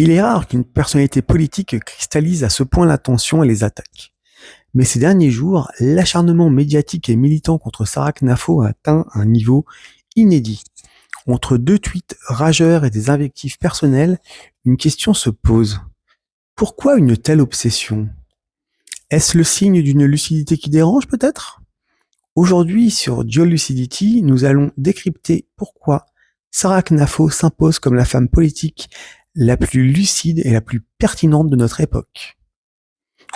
Il est rare qu'une personnalité politique cristallise à ce point l'attention et les attaques. Mais ces derniers jours, l'acharnement médiatique et militant contre Sarah Knafo a atteint un niveau inédit. Entre deux tweets rageurs et des invectives personnelles, une question se pose. Pourquoi une telle obsession? Est-ce le signe d'une lucidité qui dérange peut-être? Aujourd'hui, sur Dual Lucidity, nous allons décrypter pourquoi Sarah Knafo s'impose comme la femme politique la plus lucide et la plus pertinente de notre époque.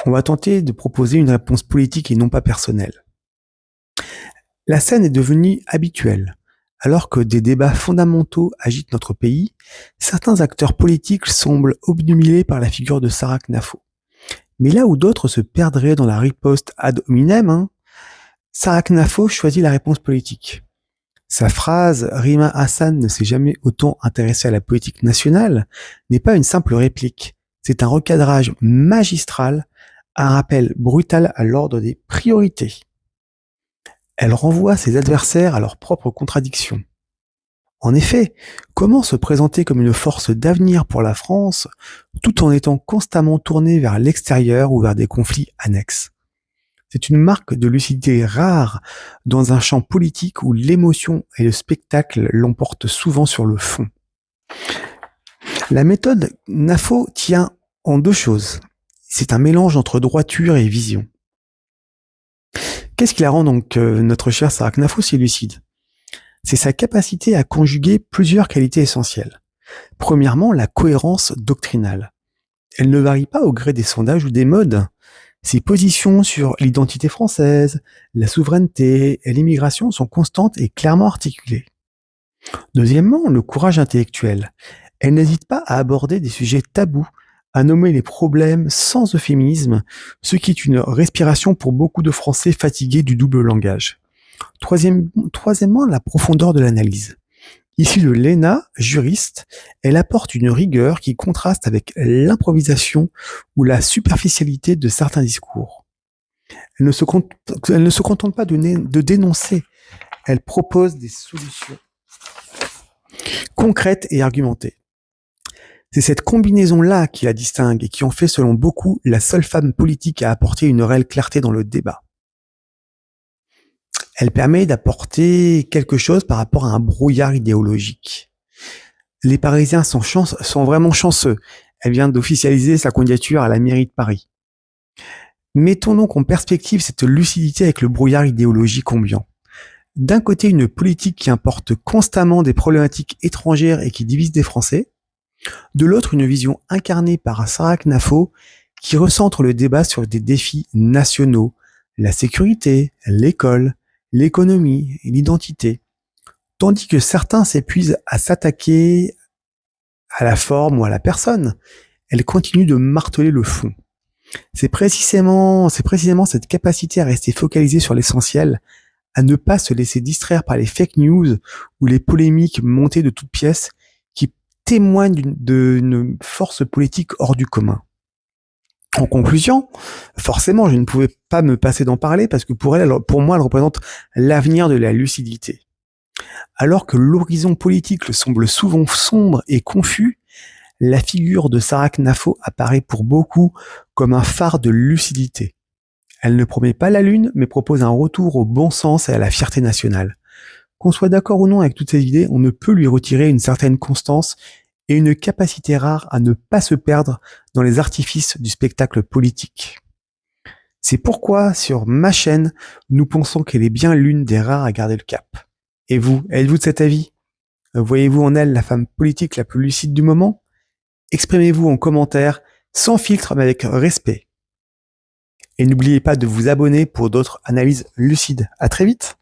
On va tenter de proposer une réponse politique et non pas personnelle. La scène est devenue habituelle. Alors que des débats fondamentaux agitent notre pays, certains acteurs politiques semblent obnubilés par la figure de Sarah Knafo. Mais là où d'autres se perdraient dans la riposte ad hominem, Sarah Knafo choisit la réponse politique. Sa phrase « Rima Hassan ne s'est jamais autant intéressée à la politique nationale » n'est pas une simple réplique, c'est un recadrage magistral, un rappel brutal à l'ordre des priorités. Elle renvoie ses adversaires à leurs propres contradictions. En effet, comment se présenter comme une force d'avenir pour la France tout en étant constamment tourné vers l'extérieur ou vers des conflits annexes? C'est une marque de lucidité rare dans un champ politique où l'émotion et le spectacle l'emportent souvent sur le fond. La méthode Knafo tient en deux choses. C'est un mélange entre droiture et vision. Qu'est-ce qui la rend donc notre chère Sarah Knafo si lucide? C'est sa capacité à conjuguer plusieurs qualités essentielles. Premièrement, la cohérence doctrinale. Elle ne varie pas au gré des sondages ou des modes. Ses positions sur l'identité française, la souveraineté et l'immigration sont constantes et clairement articulées. Deuxièmement, le courage intellectuel. Elle n'hésite pas à aborder des sujets tabous, à nommer les problèmes sans euphémisme, ce qui est une respiration pour beaucoup de Français fatigués du double langage. Troisièmement, la profondeur de l'analyse. Issue de l'ENA, juriste, elle apporte une rigueur qui contraste avec l'improvisation ou la superficialité de certains discours. Elle ne se contente pas de dénoncer, elle propose des solutions concrètes et argumentées. C'est cette combinaison-là qui la distingue et qui en fait, selon beaucoup, la seule femme politique à apporter une réelle clarté dans le débat. Elle permet d'apporter quelque chose par rapport à un brouillard idéologique. Les Parisiens sont vraiment chanceux. Elle vient d'officialiser sa candidature à la mairie de Paris. Mettons donc en perspective cette lucidité avec le brouillard idéologique ambiant. D'un côté, une politique qui importe constamment des problématiques étrangères et qui divise des Français. De l'autre, une vision incarnée par Sarah Knafo qui recentre le débat sur des défis nationaux, la sécurité, l'école, l'économie et l'identité, tandis que certains s'épuisent à s'attaquer à la forme ou à la personne, elle continue de marteler le fond. C'est précisément cette capacité à rester focalisée sur l'essentiel, à ne pas se laisser distraire par les fake news ou les polémiques montées de toutes pièces qui témoignent d'une force politique hors du commun. En conclusion, forcément, je ne pouvais pas me passer d'en parler parce que pour moi, elle représente l'avenir de la lucidité. Alors que l'horizon politique semble souvent sombre et confus, la figure de Sarah Knafo apparaît pour beaucoup comme un phare de lucidité. Elle ne promet pas la lune, mais propose un retour au bon sens et à la fierté nationale. Qu'on soit d'accord ou non avec toutes ces idées, on ne peut lui retirer une certaine constance et une capacité rare à ne pas se perdre dans les artifices du spectacle politique. C'est pourquoi, sur ma chaîne, nous pensons qu'elle est bien l'une des rares à garder le cap. Et vous, êtes-vous de cet avis? Voyez-vous en elle la femme politique la plus lucide du moment? Exprimez-vous en commentaire, sans filtre mais avec respect. Et n'oubliez pas de vous abonner pour d'autres analyses lucides. À très vite!